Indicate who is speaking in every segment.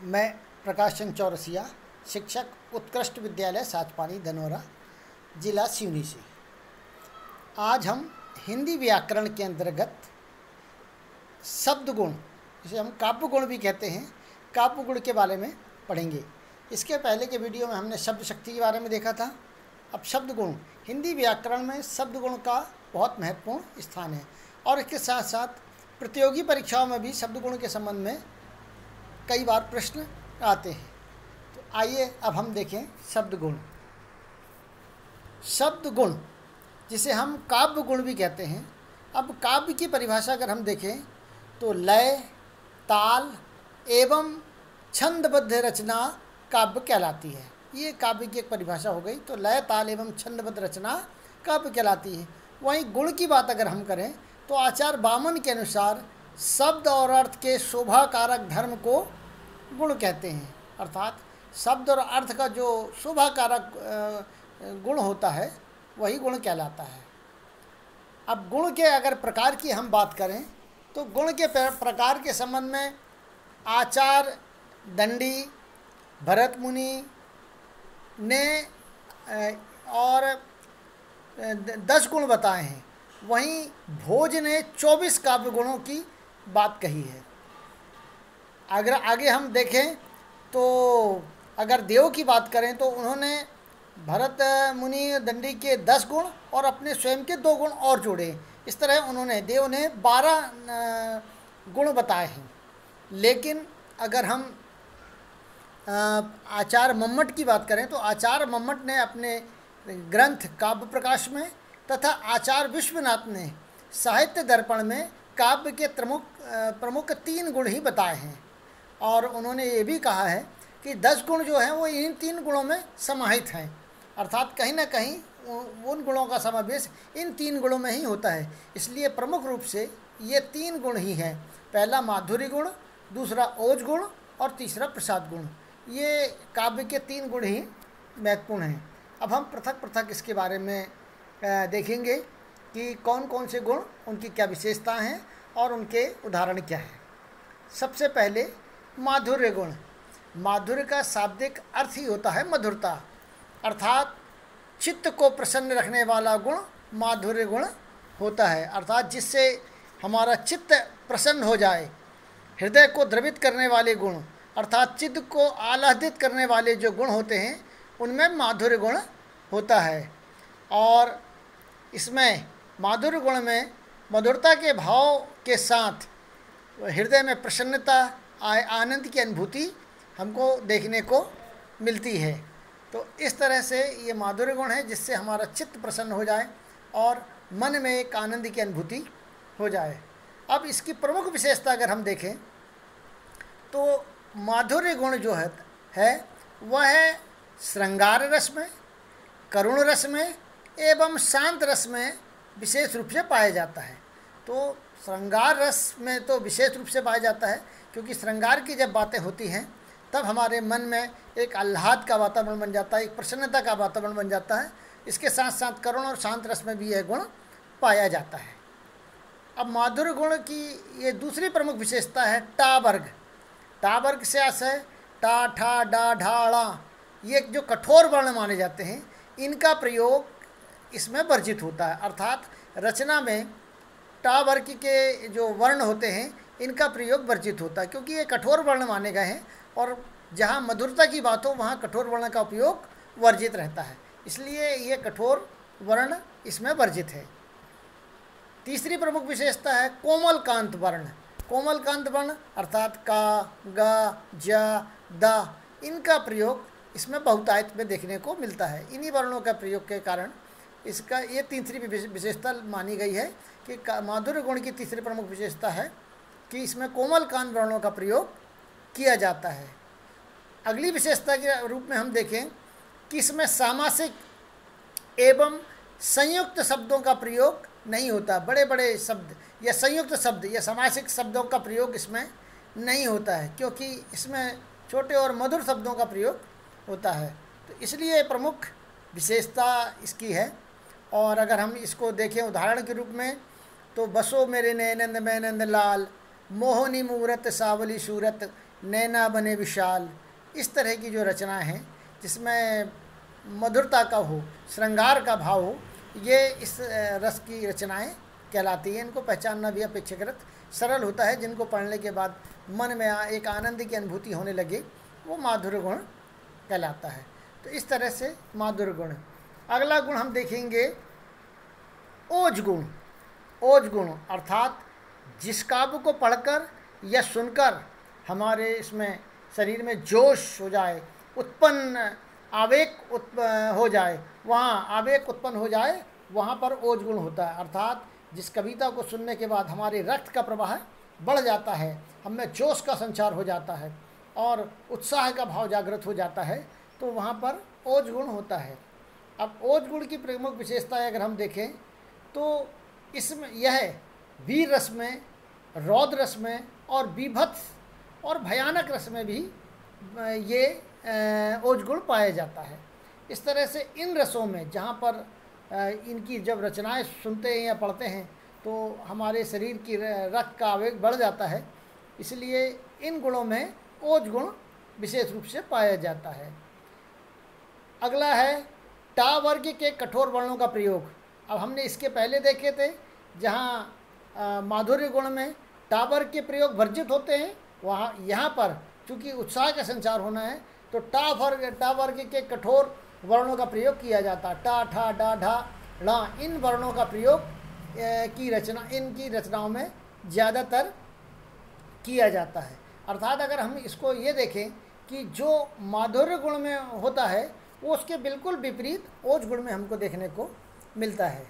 Speaker 1: मैं प्रकाश चंद चौरसिया, शिक्षक उत्कृष्ट विद्यालय साचपानी धनोरा, जिला सिवनी से। आज हम हिंदी व्याकरण के अंतर्गत शब्द गुण, जिसे हम काव्य गुण भी कहते हैं, काव्य गुण के बारे में पढ़ेंगे। इसके पहले के वीडियो में हमने शब्द शक्ति के बारे में देखा था। अब शब्द गुण, हिंदी व्याकरण में शब्द गुण का बहुत महत्वपूर्ण स्थान है और इसके साथ साथ प्रतियोगी परीक्षाओं में भी शब्द गुण के संबंध में कई बार प्रश्न आते हैं। तो आइए अब हम देखें शब्द गुण। शब्द गुण जिसे हम काव्य गुण भी कहते हैं। अब काव्य की परिभाषा अगर हम देखें तो लय, ताल एवं छंदबद्ध रचना काव्य कहलाती है। ये काव्य की एक परिभाषा हो गई। तो लय, ताल एवं छंदबद्ध रचना काव्य कहलाती है। वहीं गुण की बात अगर हम करें तो आचार्य बामन के अनुसार शब्द और अर्थ के शोभा कारक धर्म को गुण कहते हैं। अर्थात शब्द और अर्थ का जो शोभा कारक गुण होता है वही गुण कहलाता है। अब गुण के अगर प्रकार की हम बात करें तो गुण के प्रकार के संबंध में आचार्य दंडी, भरत मुनि ने और 10 गुण बताए हैं। वहीं भोज ने 24 काव्य गुणों की बात कही है। अगर आगे हम देखें तो अगर देव की बात करें तो उन्होंने भरत मुनि दंडी के 10 गुण और अपने स्वयं के 2 गुण और जोड़े। इस तरह उन्होंने देव ने 12 गुण बताए हैं। लेकिन अगर हम आचार्य मम्मट की बात करें तो आचार्य मम्मट ने अपने ग्रंथ काव्य प्रकाश में तथा आचार्य विश्वनाथ ने साहित्य दर्पण में काव्य के प्रमुख 3 गुण ही बताए हैं। और उन्होंने ये भी कहा है कि 10 गुण जो हैं वो इन 3 गुणों में समाहित हैं। अर्थात कहीं ना कहीं उन गुणों का समावेश इन 3 गुणों में ही होता है। इसलिए प्रमुख रूप से ये 3 गुण ही हैं। पहला माधुर्य गुण, दूसरा ओज गुण और तीसरा प्रसाद गुण। ये काव्य के 3 गुण ही महत्वपूर्ण हैं। अब हम पृथक पृथक इसके बारे में देखेंगे कि कौन कौन से गुण, उनकी क्या विशेषताएं हैं और उनके उदाहरण क्या हैं। सबसे पहले माधुर्य गुण। माधुर्य का शाब्दिक अर्थ ही होता है मधुरता। अर्थात चित्त को प्रसन्न रखने वाला गुण माधुर्य गुण होता है। अर्थात जिससे हमारा चित्त प्रसन्न हो जाए, हृदय को द्रवित करने वाले गुण, अर्थात चित्त को आह्लादित करने वाले जो गुण होते हैं उनमें माधुर्य गुण होता है। और इसमें माधुर्य गुण में मधुरता के भाव के साथ हृदय में प्रसन्नता, आनंद की अनुभूति हमको देखने को मिलती है। तो इस तरह से ये माधुर्य गुण है जिससे हमारा चित्त प्रसन्न हो जाए और मन में एक आनंद की अनुभूति हो जाए। अब इसकी प्रमुख विशेषता अगर हम देखें तो माधुर्य गुण जो है वह है श्रृंगार रस में, करुण रस में एवं शांत रस में विशेष रूप से पाया जाता है। तो श्रृंगार रस में तो विशेष रूप से पाया जाता है क्योंकि श्रृंगार की जब बातें होती हैं तब हमारे मन में एक आह्लाद का वातावरण बन जाता है, एक प्रसन्नता का वातावरण बन जाता है। इसके साथ साथ करुण और शांत रस में भी यह गुण पाया जाता है। अब माधुर्य गुण की ये दूसरी प्रमुख विशेषता है टा वर्ग। टा वर्ग से आशय टा, ठा, डा, ढा, ड़ा, ये जो कठोर वर्ण माने जाते हैं इनका प्रयोग इसमें वर्जित होता है। अर्थात रचना में टा वर्ग के जो वर्ण होते हैं इनका प्रयोग वर्जित होता है क्योंकि ये कठोर वर्ण माने गए हैं और जहाँ मधुरता की बात हो वहाँ कठोर वर्ण का उपयोग वर्जित रहता है। इसलिए ये कठोर वर्ण इसमें वर्जित है। तीसरी प्रमुख विशेषता है कोमल कांत वर्ण। कोमल कांत वर्ण अर्थात का, गा, जा, दा, इनका प्रयोग इसमें बहुतायत में देखने को मिलता है। इन्हीं वर्णों का प्रयोग के कारण इसका ये तीसरी विशेषता मानी गई है कि माधुर्य गुण की तीसरी प्रमुख विशेषता है कि इसमें कोमल कांत वर्णों का प्रयोग किया जाता है। अगली विशेषता के रूप में हम देखें कि इसमें सामासिक एवं संयुक्त शब्दों का प्रयोग नहीं होता। बड़े बड़े शब्द या संयुक्त शब्द या सामासिक शब्दों का प्रयोग इसमें नहीं होता है क्योंकि इसमें छोटे और मधुर शब्दों का प्रयोग होता है। तो इसलिए प्रमुख विशेषता इसकी है। और अगर हम इसको देखें उदाहरण के रूप में तो बसो मेरे नैनंद मैनंद लाल, मोहनी मूरत सावली सूरत, नैना बने विशाल, इस तरह की जो रचनाएं हैं जिसमें मधुरता का हो, श्रृंगार का भाव हो, ये इस रस की रचनाएं कहलाती हैं। इनको पहचानना भी अपेक्षाकृत सरल होता है। जिनको पढ़ने के बाद मन में एक आनंद की अनुभूति होने लगे, वो माधुर्य गुण कहलाता है। तो इस तरह से माधुर्य गुण। अगला गुण हम देखेंगे ओज गुण। ओज गुण अर्थात जिस काव्य को पढ़कर या सुनकर हमारे इसमें शरीर में जोश हो जाए, उत्पन्न आवेग हो जाए, वहाँ आवेग उत्पन्न हो जाए, वहाँ पर ओज गुण होता है। अर्थात जिस कविता को सुनने के बाद हमारे रक्त का प्रवाह बढ़ जाता है, हमें जोश का संचार हो जाता है और उत्साह का भाव जागृत हो जाता है, तो वहाँ पर ओज गुण होता है। अब ओज गुण की प्रमुख विशेषताएं अगर हम देखें तो इसमें यह वीर रस में, रौद्र रस में और बीभत्स और भयानक रस में भी ये ओज गुण पाया जाता है। इस तरह से इन रसों में जहाँ पर इनकी जब रचनाएं सुनते हैं या पढ़ते हैं तो हमारे शरीर की रक्त का आवेग बढ़ जाता है, इसलिए इन गुणों में ओज गुण विशेष रूप से पाया जाता है। अगला है टा वर्ग के कठोर वर्णों का प्रयोग। अब हमने इसके पहले देखे थे जहाँ माधुर्य गुण में टा वर्ग के प्रयोग वर्जित होते हैं, वहाँ यहाँ पर चूँकि उत्साह का संचार होना है तो टा वर्ग के कठोर वर्णों का प्रयोग किया जाता है। टा, ठा, डा, ढा, णा, इन वर्णों का प्रयोग इनकी रचनाओं में ज़्यादातर किया जाता है। अर्थात अगर हम इसको ये देखें कि जो माधुर्य गुण में होता है वो उसके बिल्कुल विपरीत ओज गुण में हमको देखने को मिलता है।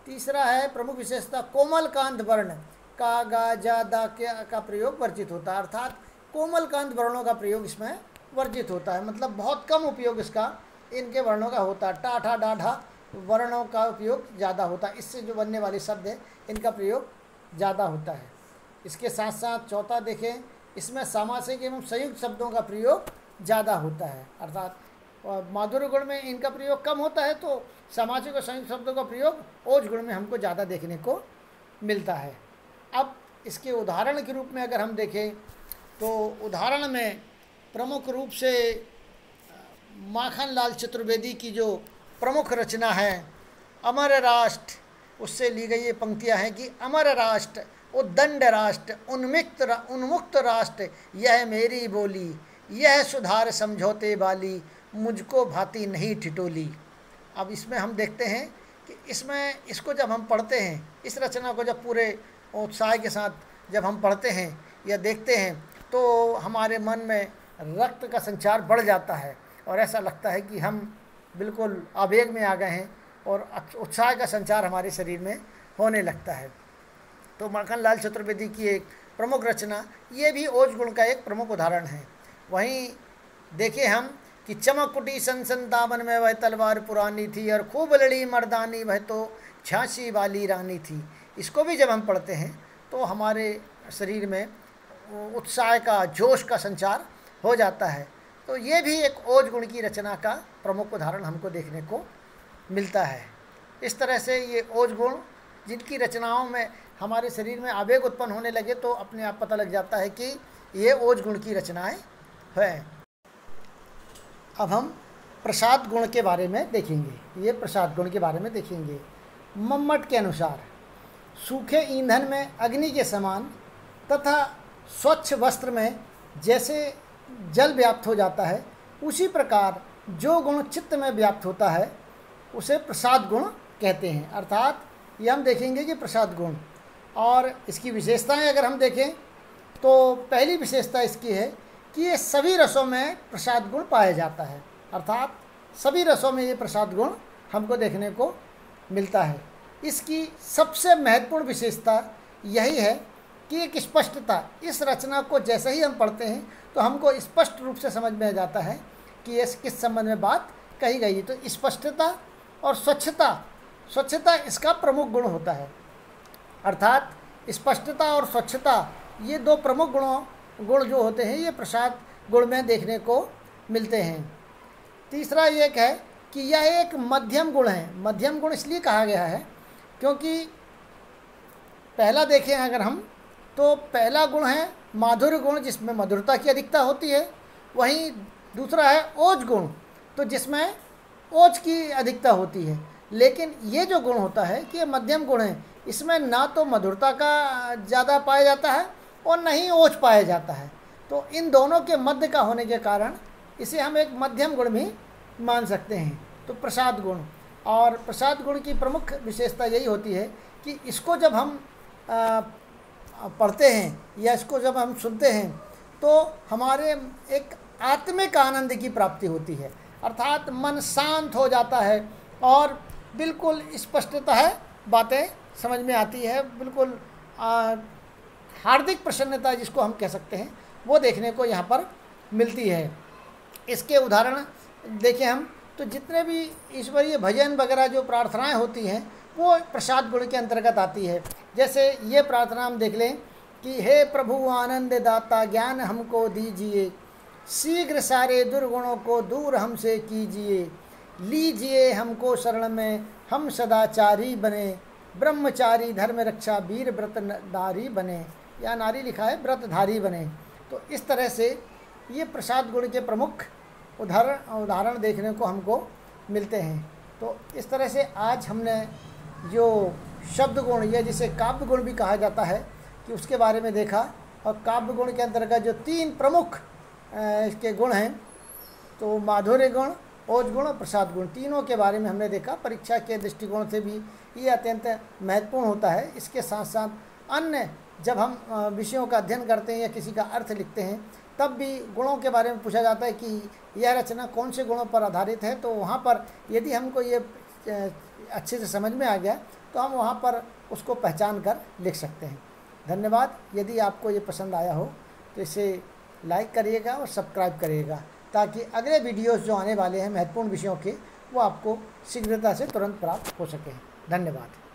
Speaker 1: तीसरा है प्रमुख विशेषता कोमलकांत वर्ण का, गा, जा, दा का प्रयोग वर्जित होता है। अर्थात कोमलकांत वर्णों का प्रयोग इसमें वर्जित होता है, मतलब बहुत कम उपयोग इसका इनके वर्णों का होता है। टा, ठा, डा, ढा वर्णों का उपयोग ज़्यादा होता है, इससे जो बनने वाले शब्द हैं इनका प्रयोग ज़्यादा होता है। इसके साथ साथ चौथा देखें, इसमें सामासिक एवं संयुक्त शब्दों का प्रयोग ज़्यादा होता है। अर्थात माधुर्य गुण में इनका प्रयोग कम होता है तो सामासिक और संयुक्त शब्दों का प्रयोग ओज गुण में हमको ज़्यादा देखने को मिलता है। अब इसके उदाहरण के रूप में अगर हम देखें तो उदाहरण में प्रमुख रूप से माखनलाल चतुर्वेदी की जो प्रमुख रचना है अमर राष्ट्र, उससे ली गई ये पंक्तियाँ हैं कि अमर राष्ट्र उद्दंड राष्ट्र उन्मुक्त राष्ट्र, यह मेरी बोली, यह सुधार समझौते वाली, मुझको भाती नहीं ठिठोली। अब इसमें हम देखते हैं कि इसको जब हम पढ़ते हैं, इस रचना को जब पूरे उत्साह के साथ जब हम पढ़ते हैं या देखते हैं तो हमारे मन में रक्त का संचार बढ़ जाता है और ऐसा लगता है कि हम बिल्कुल आवेग में आ गए हैं और उत्साह का संचार हमारे शरीर में होने लगता है। तो माखनलाल चतुर्वेदी की एक प्रमुख रचना ये भी ओज गुण का एक प्रमुख उदाहरण है। वहीं देखें हम कि चमक कुटी सन संतावन में वह तलवार पुरानी थी और खूब लड़ी मर्दानी वह तो झांसी वाली रानी थी। इसको भी जब हम पढ़ते हैं तो हमारे शरीर में उत्साह का, जोश का संचार हो जाता है। तो ये भी एक ओज गुण की रचना का प्रमुख उदाहरण हमको देखने को मिलता है। इस तरह से ये ओज गुण जिनकी रचनाओं में हमारे शरीर में आवेग उत्पन्न होने लगे तो अपने आप पता लग जाता है कि ये ओज गुण की रचनाएं हैं। अब हम प्रसाद गुण के बारे में देखेंगे। ये प्रसाद गुण के बारे में देखेंगे। मम्मट के अनुसार सूखे ईंधन में अग्नि के समान तथा स्वच्छ वस्त्र में जैसे जल व्याप्त हो जाता है, उसी प्रकार जो गुण चित्त में व्याप्त होता है उसे प्रसाद गुण कहते हैं। अर्थात ये हम देखेंगे कि प्रसाद गुण और इसकी विशेषताएं अगर हम देखें तो पहली विशेषता इसकी है कि ये सभी रसों में प्रसाद गुण पाया जाता है। अर्थात सभी रसों में ये प्रसाद गुण हमको देखने को मिलता है। इसकी सबसे महत्वपूर्ण विशेषता यही है कि एक स्पष्टता, इस रचना को जैसे ही हम पढ़ते हैं तो हमको स्पष्ट रूप से समझ में आ जाता है कि ये किस संबंध में बात कही गई है। तो स्पष्टता और स्वच्छता इसका प्रमुख गुण होता है। अर्थात स्पष्टता और स्वच्छता ये दो प्रमुख गुण जो होते हैं ये प्रसाद गुण में देखने को मिलते हैं। तीसरा ये है कि यह एक मध्यम गुण है। मध्यम गुण इसलिए कहा गया है क्योंकि पहला देखें अगर हम तो पहला गुण है माधुर्य गुण जिसमें मधुरता की अधिकता होती है, वहीं दूसरा है ओज गुण, तो जिसमें ओज की अधिकता होती है। लेकिन ये जो गुण होता है कि ये मध्यम गुण है, इसमें ना तो मधुरता का ज़्यादा पाया जाता है और न ही ओज पाया जाता है। तो इन दोनों के मध्य का होने के कारण इसे हम एक मध्यम गुण भी मान सकते हैं। तो प्रसाद गुण, और प्रसाद गुण की प्रमुख विशेषता यही होती है कि इसको जब हम पढ़ते हैं या इसको जब हम सुनते हैं तो हमारे एक आत्मिक आनंद की प्राप्ति होती है, अर्थात मन शांत हो जाता है और बिल्कुल स्पष्टतः बातें समझ में आती है, बिल्कुल हार्दिक प्रसन्नता जिसको हम कह सकते हैं वो देखने को यहाँ पर मिलती है। इसके उदाहरण देखें हम तो जितने भी ईश्वरीय भजन वगैरह जो प्रार्थनाएं होती हैं वो प्रसाद गुण के अंतर्गत आती है। जैसे ये प्रार्थना हम देख लें कि हे प्रभु आनंद दाता ज्ञान हमको दीजिए, शीघ्र सारे दुर्गुणों को दूर हमसे कीजिए, लीजिए हमको शरण में हम सदाचारी बने, ब्रह्मचारी धर्म रक्षा वीर व्रतधारी बने, या नारी लिखा है व्रतधारी बने। तो इस तरह से ये प्रसाद गुण के प्रमुख उदाहरण देखने को हमको मिलते हैं। तो इस तरह से आज हमने जो शब्द गुण या जिसे काव्य गुण भी कहा जाता है कि उसके बारे में देखा, और काव्य गुण के अंतर्गत जो 3 प्रमुख इसके गुण हैं तो माधुर्य गुण, ओज गुण और प्रसाद गुण, तीनों के बारे में हमने देखा। परीक्षा के दृष्टिकोण से भी ये अत्यंत महत्वपूर्ण होता है। इसके साथ साथ अन्य जब हम विषयों का अध्ययन करते हैं या किसी का अर्थ लिखते हैं तब भी गुणों के बारे में पूछा जाता है कि यह रचना कौन से गुणों पर आधारित है। तो वहाँ पर यदि हमको ये अच्छे से समझ में आ गया तो हम वहाँ पर उसको पहचान कर लिख सकते हैं। धन्यवाद। यदि आपको ये पसंद आया हो तो इसे लाइक करिएगा और सब्सक्राइब करिएगा ताकि अगले वीडियोस जो आने वाले हैं महत्वपूर्ण विषयों के वो आपको शीघ्रता से तुरंत प्राप्त हो सकें। धन्यवाद।